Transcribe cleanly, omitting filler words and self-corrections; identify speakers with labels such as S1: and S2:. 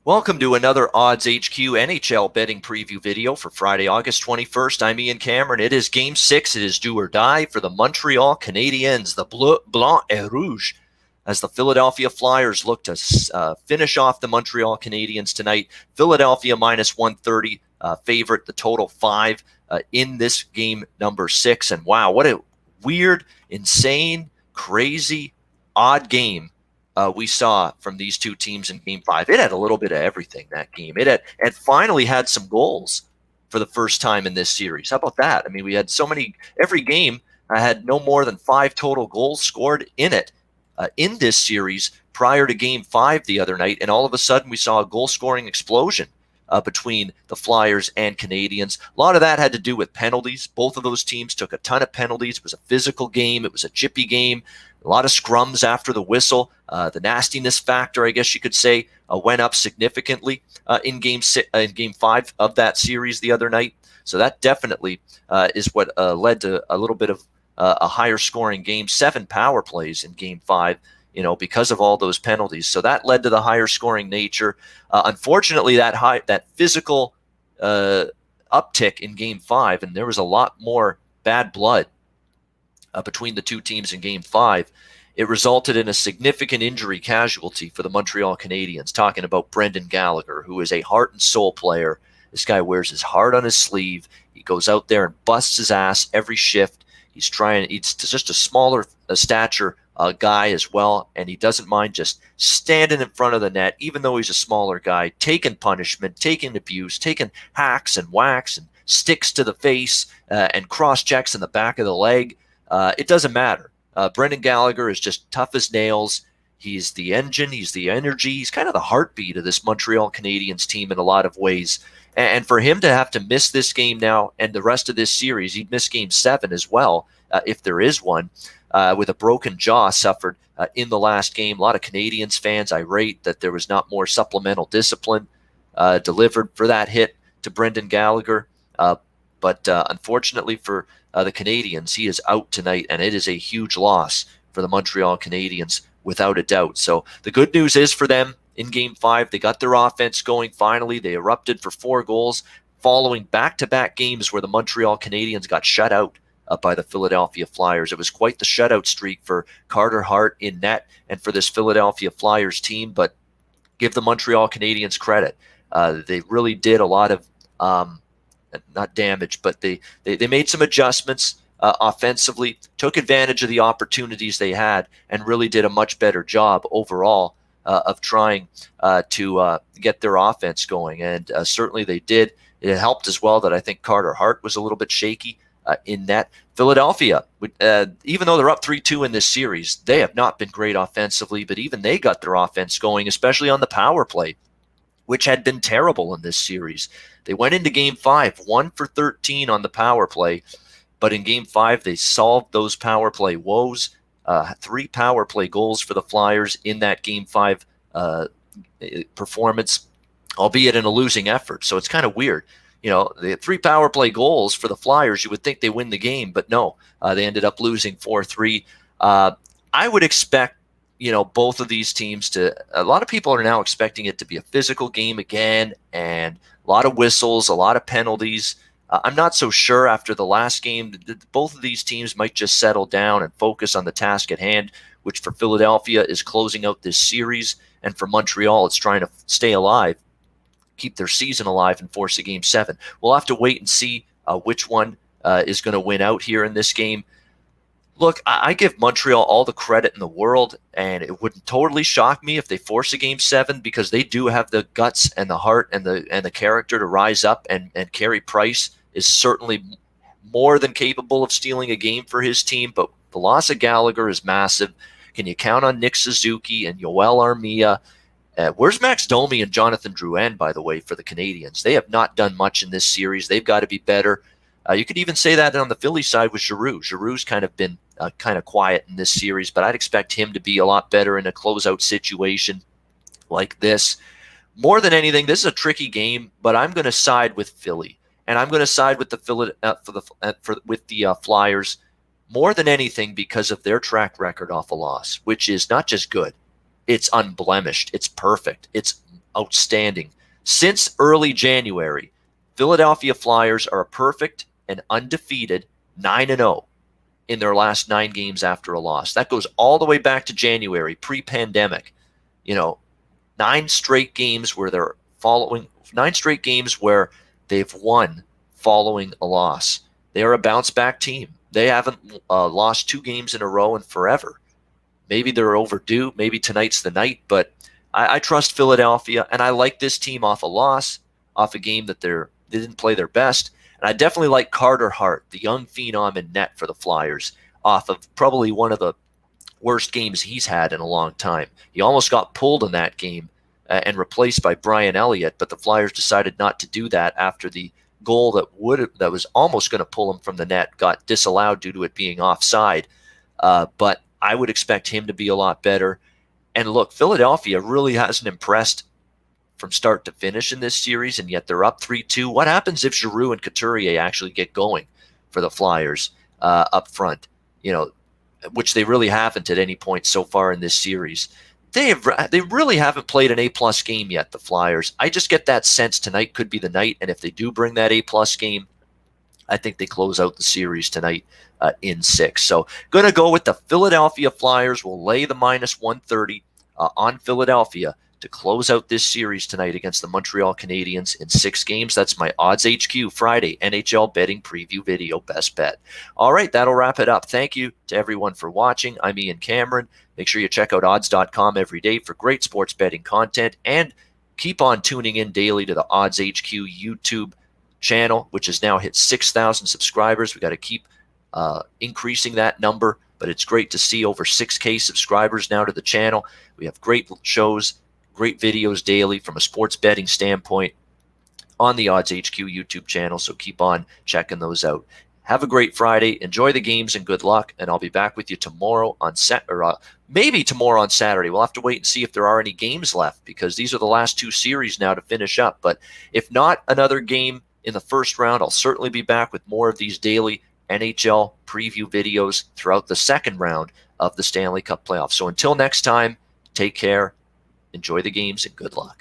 S1: Welcome to another Odds HQ NHL betting preview video for Friday, August 21st. I'm Ian Cameron. It is Game 6. It is do or die for the Montreal Canadiens, the Bleu, Blanc et Rouge, as the Philadelphia Flyers look to finish off the Montreal Canadiens tonight. Philadelphia minus 130 favorite, the total 5 in this game number 6. And wow, what a weird, insane, crazy, odd game we saw from these two teams in Game 5. It had a little bit of everything, that game. It finally had some goals for the first time in this series. How about that? I mean, we had so many. Every game had no more than 5 total goals scored in it in this series prior to Game 5 the other night, and all of a sudden we saw a goal-scoring explosion between the Flyers and Canadiens. A lot of that had to do with penalties. Both of those teams took a ton of penalties. It was a physical game. It was a chippy game. A lot of scrums after the whistle. The nastiness factor, I guess you could say, went up significantly in Game 5 of that series the other night. So that definitely is what led to a little bit of a higher scoring game. 7 power plays in Game 5, because of all those penalties. So that led to the higher scoring nature. Unfortunately, that physical uptick in Game 5, and there was a lot more bad blood between the two teams in Game 5, it resulted in a significant injury casualty for the Montreal Canadiens. Talking about Brendan Gallagher, who is a heart and soul player. This guy wears his heart on his sleeve. He goes out there and busts his ass every shift. He's just a smaller stature guy as well, and he doesn't mind just standing in front of the net, even though he's a smaller guy, taking punishment, taking abuse, taking hacks and whacks and sticks to the face and cross-checks in the back of the leg. It doesn't matter. Brendan Gallagher is just tough as nails. He's the engine. He's the energy. He's kind of the heartbeat of this Montreal Canadiens team in a lot of ways. And for him to have to miss this game now and the rest of this series, he'd miss Game 7 as well, if there is one, with a broken jaw suffered in the last game. A lot of Canadiens fans irate that there was not more supplemental discipline delivered for that hit to Brendan Gallagher. But unfortunately for the Canadiens, he is out tonight, and it is a huge loss for the Montreal Canadiens, without a doubt. So the good news is for them in Game 5, they got their offense going finally. They erupted for 4 goals following back-to-back games where the Montreal Canadiens got shut out by the Philadelphia Flyers. It was quite the shutout streak for Carter Hart in net and for this Philadelphia Flyers team, but give the Montreal Canadiens credit. They really did a lot of not damage, but they made some adjustments offensively, took advantage of the opportunities they had, and really did a much better job overall of trying to get their offense going. And certainly they did. It helped as well that I think Carter Hart was a little bit shaky in net. Philadelphia, even though they're up 3-2 in this series, they have not been great offensively, but even they got their offense going, especially on the power play, which had been terrible in this series. They went into Game 5, 1 for 13 on the power play, but in Game 5, they solved those power play woes. 3 power play goals for the Flyers in that Game 5 performance, albeit in a losing effort. So it's kind of weird. They had 3 power play goals for the Flyers. You would think they win the game, but no, they ended up losing 4-3. I would expect both of these teams a lot of people are now expecting it to be a physical game again, and a lot of whistles, a lot of penalties. I'm not so sure after the last game. Both of these teams might just settle down and focus on the task at hand, which for Philadelphia is closing out this series, and for Montreal, it's trying to stay alive, keep their season alive, and force a Game 7. We'll have to wait and see which one is going to win out here in this game. Look, I give Montreal all the credit in the world, and it wouldn't totally shock me if they force a Game 7, because they do have the guts and the heart and the character to rise up, and Carey Price is certainly more than capable of stealing a game for his team, but the loss of Gallagher is massive. Can you count on Nick Suzuki and Yoel Armia? Where's Max Domi and Jonathan Drouin, by the way, for the Canadiens? They have not done much in this series. They've got to be better. You could even say that on the Philly side with Giroux. Giroux's kind of been kind of quiet in this series, but I'd expect him to be a lot better in a closeout situation like this. More than anything, this is a tricky game, but I'm going to side with Philly, and I'm going to side with the Flyers more than anything because of their track record off a loss, which is not just good, it's unblemished, it's perfect, it's outstanding. Since early January, Philadelphia Flyers are a perfect and undefeated 9-0 in their last 9 games after a loss. That goes all the way back to January, pre-pandemic. 9 straight games where they're following 9 straight games where they've won following a loss. They are a bounce back team. They haven't lost 2 games in a row in forever. Maybe they're overdue. Maybe tonight's the night, but I trust Philadelphia, and I like this team off a loss, off a game that they didn't play their best. And I definitely like Carter Hart, the young phenom in net for the Flyers, off of probably one of the worst games he's had in a long time. He almost got pulled in that game and replaced by Brian Elliott, but the Flyers decided not to do that after the goal that was almost going to pull him from the net got disallowed due to it being offside. But I would expect him to be a lot better. And look, Philadelphia really hasn't impressed from start to finish in this series, and yet they're up 3-2. What happens if Giroux and Couturier actually get going for the Flyers up front? Which they really haven't at any point so far in this series. They really haven't played an A-plus game yet, the Flyers. I just get that sense tonight could be the night, and if they do bring that A-plus game, I think they close out the series tonight in 6. So going to go with the Philadelphia Flyers. We'll lay the minus 130 on Philadelphia to close out this series tonight against the Montreal Canadiens in 6 games. That's my Odds HQ Friday NHL betting preview video best bet. All right, that'll wrap it up. Thank you to everyone for watching. I'm Ian Cameron. Make sure you check out odds.com every day for great sports betting content, and keep on tuning in daily to the Odds HQ YouTube channel, which has now hit 6,000 subscribers. We got to keep increasing that number, but it's great to see over 6K subscribers now to the channel. We have great shows, great videos daily from a sports betting standpoint on the Odds HQ YouTube channel, so keep on checking those out. Have a great Friday. Enjoy the games and good luck, and I'll be back with you tomorrow on maybe tomorrow on Saturday. We'll have to wait and see if there are any games left, because these are the last 2 series now to finish up. But if not another game in the first round, I'll certainly be back with more of these daily NHL preview videos throughout the second round of the Stanley Cup playoffs. So until next time, take care, enjoy the games, and good luck.